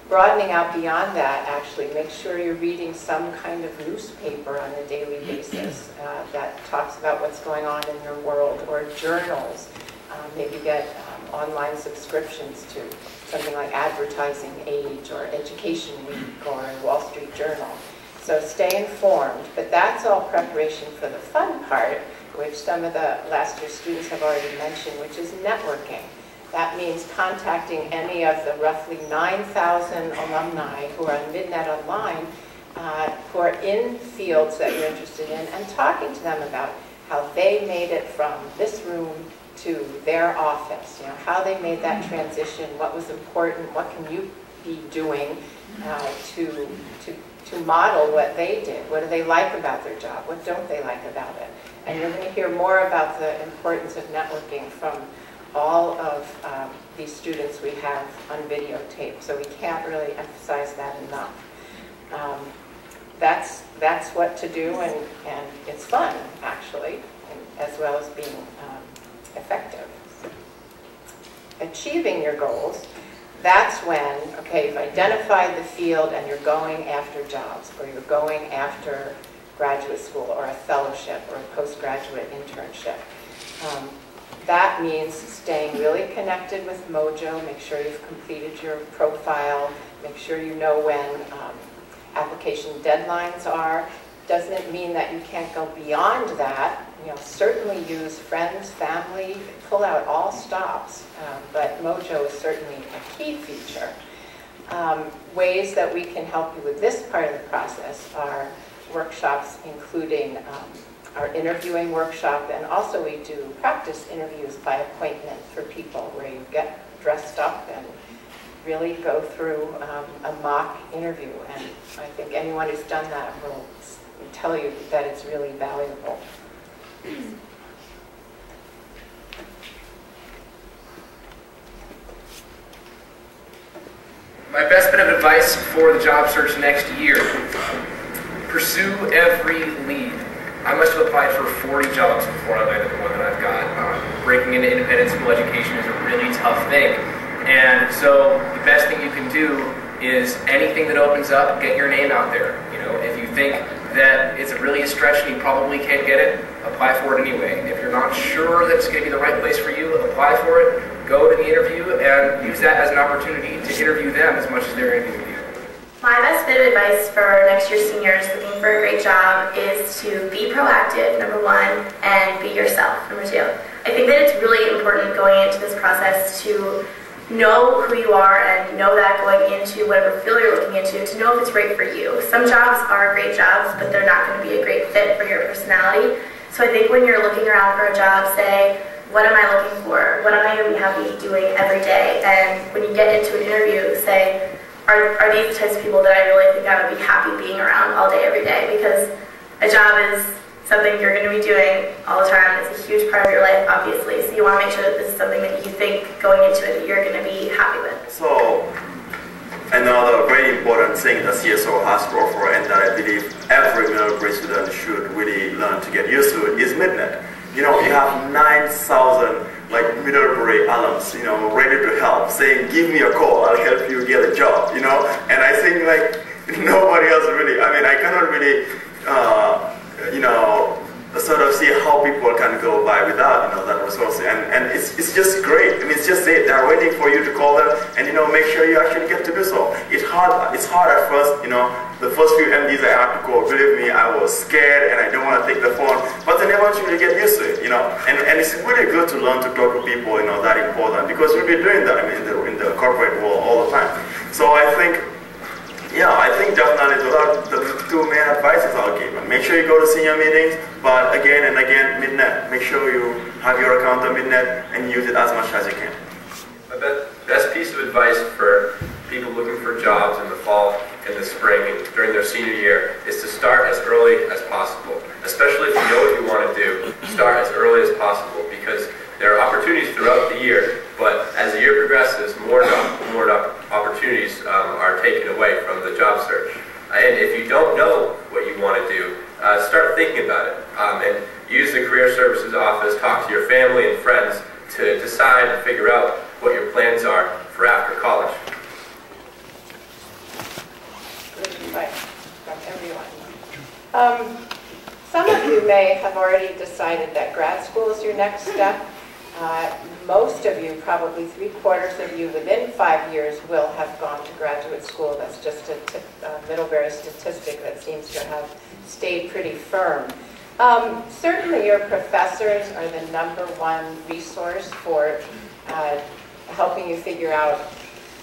broadening out beyond that, actually, make sure you're reading some kind of newspaper on a daily basis that talks about what's going on in your world, or journals. Maybe get online subscriptions to something like Advertising Age or Education Week or Wall Street Journal. So stay informed, but that's all preparation for the fun part, which some of the last year students have already mentioned, which is networking. That means contacting any of the roughly 9,000 alumni who are on Midnet Online, who are in fields that you're interested in, and talking to them about how they made it from this room to their office, how they made that transition, what was important, what can you be doing to model what they did, what do they like about their job, what don't they like about it. And you're going to hear more about the importance of networking from all of these students we have on videotape, so we can't really emphasize that enough. That's what to do, and it's fun, actually, as well as being effective. Achieving your goals, that's when, okay, you've identified the field and you're going after jobs, or you're going after graduate school or a fellowship or a postgraduate internship. That means staying really connected with Mojo. Make sure you've completed your profile. Make sure you know when application deadlines are. Doesn't mean that you can't go beyond that. Certainly use friends, family, pull out all stops. But Mojo is certainly a key feature. Ways that we can help you with this part of the process are workshops, including our interviewing workshop, and also we do practice interviews by appointment for people where you get dressed up and really go through a mock interview. And I think anyone who's done that will tell you that it's really valuable. My best bit of advice for the job search next year: pursue every lead. I must have applied for 40 jobs before I landed the one that I've got. Breaking into independent school education is a really tough thing. And so the best thing you can do is anything that opens up, get your name out there. If you think that it's really a stretch and you probably can't get it, apply for it anyway. If you're not sure that it's going to be the right place for you, apply for it, go to the interview, and use that as an opportunity to interview them as much as they're interviewing you. My best bit of advice for next year seniors looking for a great job is to be proactive, number one, and be yourself, number two. I think that it's really important going into this process to know who you are and know that going into whatever field you're looking into, to know if it's right for you. Some jobs are great jobs, but they're not going to be a great fit for your personality. So I think when you're looking around for a job, say, what am I looking for? What am I going to be happy doing every day? And when you get into an interview, say, are these the types of people that I really think I would be happy being around all day, every day? Because a job is something you're going to be doing all the time. It's a huge part of your life, obviously. So you want to make sure that this is something that you think going into it that you're going to be happy with. So another very important thing that CSO has to offer, and that I believe every Middlebury student should really learn to get used to, is Midnet. You have 9,000 Middlebury alums, ready to help, saying, give me a call, I'll help you get a job, and I think nobody else really, I cannot really, sort of see how people can go by without, that resource, and it's just great. It's just it. They're waiting for you to call them, and make sure you actually get to do so. It's hard at first, the first few MDs I had to call, believe me, I was scared and I don't want to take the phone, but then eventually you get used to it, and it's really good to learn to talk to people, that important, because you'll be doing that, in the corporate world all the time. So I think definitely those are the two main advices I'll give. Make sure you go to senior meetings, but again and again, Midnet. Make sure you have your account on Midnet and use it as much as you can. My best piece of advice for people looking for jobs in the fall and the spring and during their senior year is to start as early as possible. Especially if you know what you want to do, start as early as possible, because there are opportunities throughout the year, but as the year progresses, more opportunities are taken away from the job search. And if you don't know what you want to do, start thinking about it. And use the Career Services Office, talk to your family and friends to decide and figure out what your plans are for after college. right, from everyone. Some of you may have already decided that grad school is your next step. Most of you, probably 3/4 of you, within 5 years will have gone to graduate school. That's just a Middlebury statistic that seems to have stayed pretty firm. Certainly your professors are the #1 resource for helping you figure out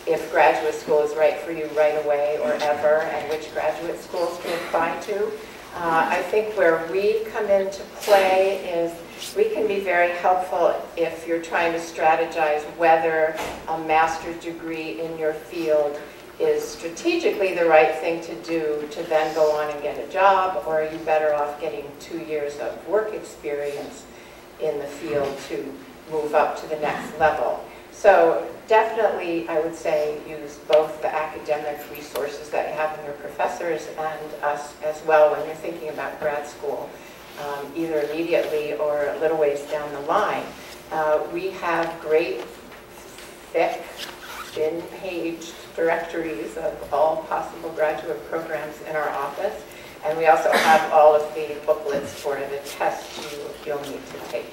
if graduate school is right for you right away or ever, and which graduate schools to apply to. I think where we come into play is we can be very helpful if you're trying to strategize whether a master's degree in your field is strategically the right thing to do to then go on and get a job, or are you better off getting 2 years of work experience in the field to move up to the next level. So definitely, I would say, use both the academic resources that you have in your professors and us as well when you're thinking about grad school, either immediately or a little ways down the line. We have great, thick, thin-paged directories of all possible graduate programs in our office, and we also have all of the booklets for the tests you'll need to take.